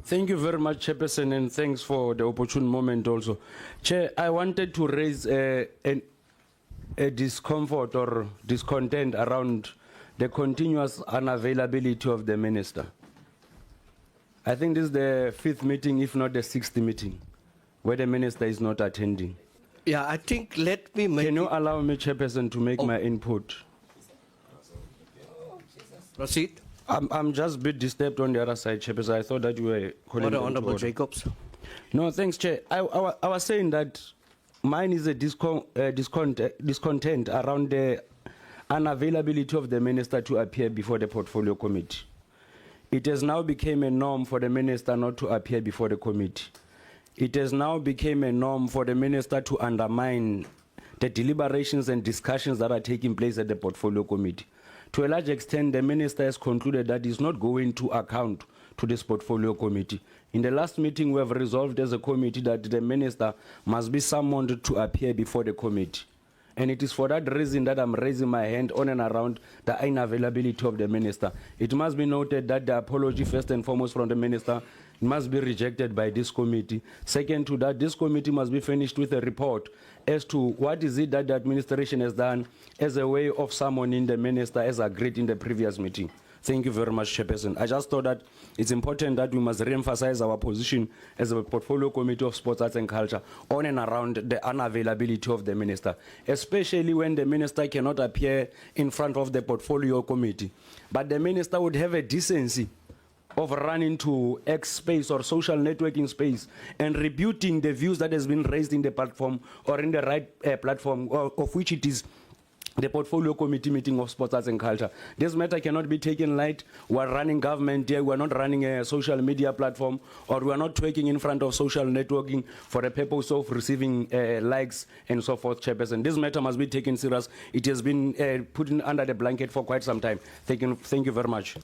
Thank you very much, Chairperson, and thanks for the opportune moment also. Chair, I wanted to raise a discomfort or discontent around the continuous unavailability of the minister. I think this is the 5th meeting, if not the 6th meeting, where the minister is not attending. Yeah, I think let me make. Can you allow me, Chairperson, to make my input? Proceed. I'm just a bit disturbed on the other side, Chairperson. I thought that you were calling Order, them to Honorable order. Jacobs. No, thanks, Chair. I was saying that mine is a discontent around the unavailability of the minister to appear before the portfolio committee. It has now become a norm for the minister not to appear before the committee. It has now become a norm for the minister to undermine the deliberations and discussions that are taking place at the portfolio committee. To a large extent, the minister has concluded that he's not going to account to this portfolio committee. In the last meeting, we have resolved as a committee that the minister must be summoned to appear before the committee. And it is for that reason that I'm raising my hand on and around the unavailability of the minister. It must be noted that the apology, first and foremost, from the minister must be rejected by this committee. Second to that, this committee must be finished with a report as to what is it that the administration has done as a way of summoning the minister as agreed in the previous meeting. Thank you very much, Chairperson. I just thought that it's important that we must re-emphasize our position as a portfolio committee of sports, arts and culture on and around the unavailability of the minister, especially when the minister cannot appear in front of the portfolio committee. But the minister would have a decency of running to X space or social networking space and rebuting the views that has been raised in the platform or in the right platform of which it is the portfolio committee meeting of sports, arts and culture. This matter cannot be taken light. We're running government here. We're not running a social media platform, or we're not twerking in front of social networking for the purpose of receiving likes and so forth, Chairperson. This matter must be taken serious. It has been put in under the blanket for quite some time. Thank you very much.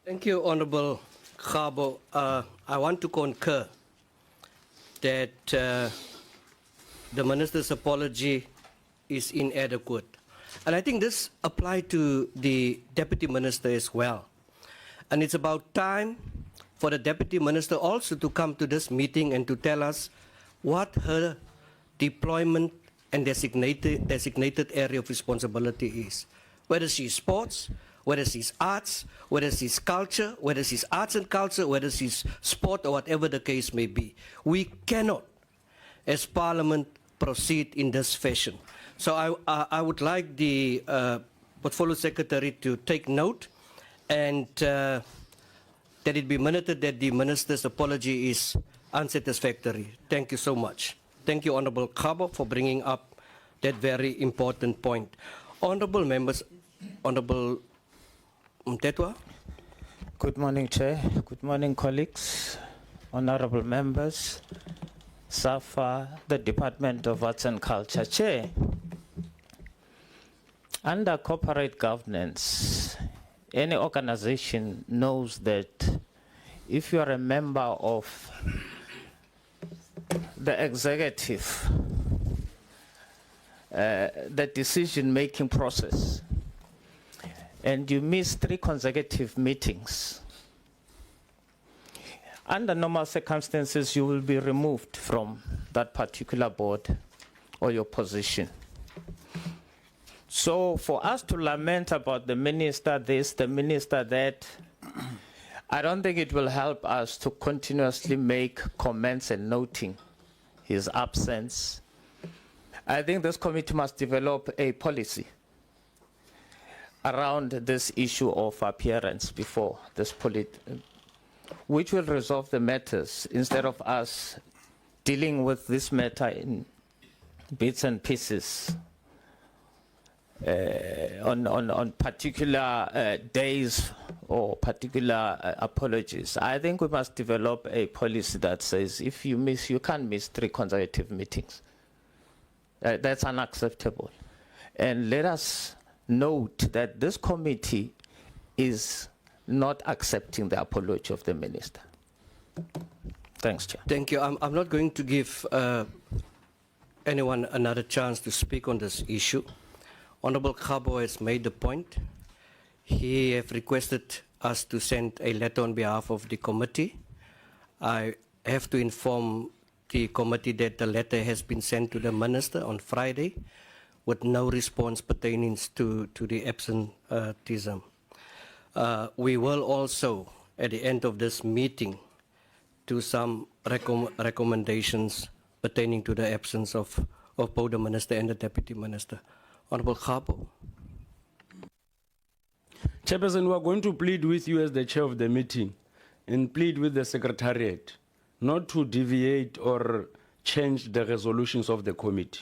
Thank you, Honorable Khabo. I want to concur that the minister's apology is inadequate. And I think this applies to the deputy minister as well. And it's about time for the deputy minister also to come to this meeting and to tell us what her deployment and designated area of responsibility is. Whether she's sports, whether she's arts, whether she's culture, whether she's arts and culture, whether she's sport or whatever the case may be. We cannot, as Parliament, proceed in this fashion. So I would like the Portfolio Secretary to take note and that it be minuted that the Minister's apology is unsatisfactory. Thank you so much. Thank you, Honourable Khabo, for bringing up that very important point. Honourable members, Honourable Mtetwa. Good morning, Chair. Good morning, colleagues, honourable members, SAFA, the Department of Arts and Culture. Chair, under corporate governance, any organization knows that if you are a member of the executive, the decision-making process, and you miss 3 consecutive meetings, under normal circumstances, you will be removed from that particular board or your position. So for us to lament about the minister this, the minister that, I don't think it will help us to continuously make comments and noting his absence. I think this committee must develop a policy around this issue of appearance before this which will resolve the matters instead of us dealing with this matter in bits and pieces on particular days or particular apologies. I think we must develop a policy that says if you miss, you can't miss 3 consecutive meetings. That's unacceptable. And let us note that this committee is not accepting the apology of the minister. Thanks, Chair. Thank you. I'm not going to give anyone another chance to speak on this issue. Honorable Khabo has made the point. He has requested us to send a letter on behalf of the committee. I have to inform the committee that the letter has been sent to the minister on Friday with no response pertaining to the absenteeism. We will also, at the end of this meeting, do some recommendations pertaining to the absence of both the minister and the deputy minister. Honorable Khabo. Chairperson, we are going to plead with you as the chair of the meeting and plead with the secretariat not to deviate or change the resolutions of the committee.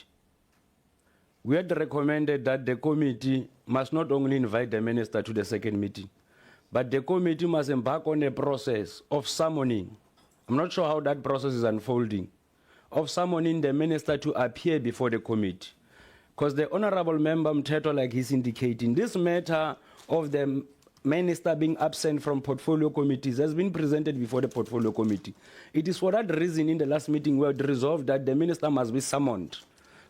We had recommended that the committee must not only invite the minister to the second meeting, but the committee must embark on a process of summoning. I'm not sure how that process is unfolding, of summoning the minister to appear before the committee. Because the honorable member Mteto, like he's indicating, this matter of the minister being absent from portfolio committees has been presented before the portfolio committee. It is for that reason in the last meeting we had resolved that the minister must be summoned.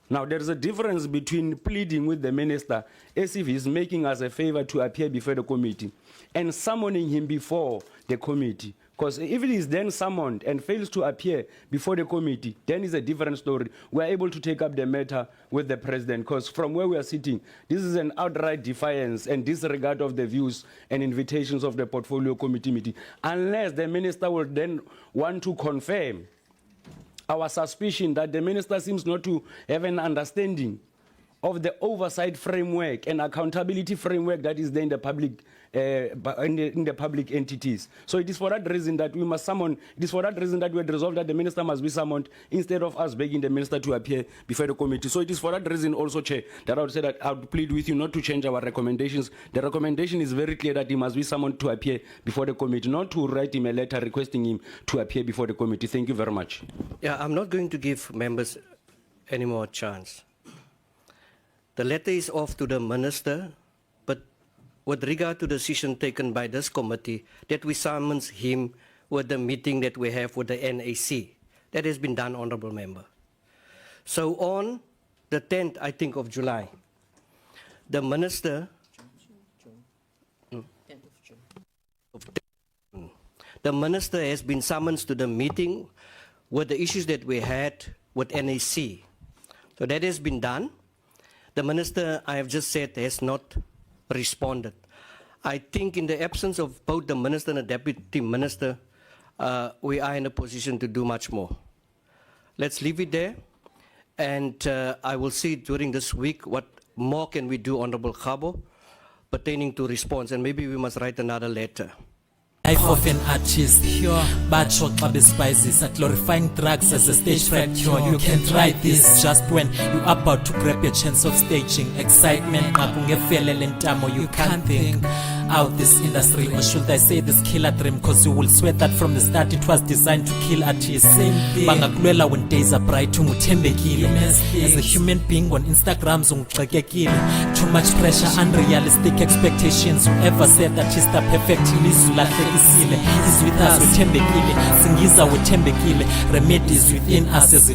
Now there is a difference between pleading with the minister as if he's making us a favor to appear before the committee and summoning him before the committee. Because if it is then summoned and fails to appear before the committee, then it's a different story. We are able to take up the matter with the president, because from where we are sitting, this is an outright defiance and disregard of the views and invitations of the portfolio committee meeting, unless the minister will then want to confirm our suspicion that the minister seems not to have an understanding of the oversight framework and accountability framework that is there in the public in the public entities. So it is for that reason that we must summon, it is for that reason that we had resolved that the minister must be summoned instead of us begging the minister to appear before the committee. So it is for that reason also, Chair, that I would say that I would plead with you not to change our recommendations. The recommendation is very clear that he must be summoned to appear before the committee, not to write him a letter requesting him to appear before the committee. Thank you very much. Yeah, I'm not going to give members any more chance. The letter is off to the minister, but with regard to the decision taken by this committee that we summons him with the meeting that we have with the NAC, that has been done, honorable member. So on the 10th, I think, of July, the minister, the minister has been summoned to the meeting with the issues that we had with NAC. So that has been done. The minister, I have just said, has not responded. I think in the absence of both the minister and the deputy minister, we are in a position to do much more. Let's leave it there. And I will see during this week what more can we do, Honorable Khabo, pertaining to response. And maybe we must write another letter. Life of an artist, bad shot spices, glorifying drugs as a stage fright cure. You can't write this just when you're about to grab your chance of staging. Excitement, you can't think out this industry, or should I say this killer dream, cause you will swear that from the start it was designed to kill artists. Same thing. When days are bright, as a human being on Instagram, too much pressure, unrealistic expectations. Whoever said that he's the perfect is with us, wethembekile, singiza wethembekile, remedies within us as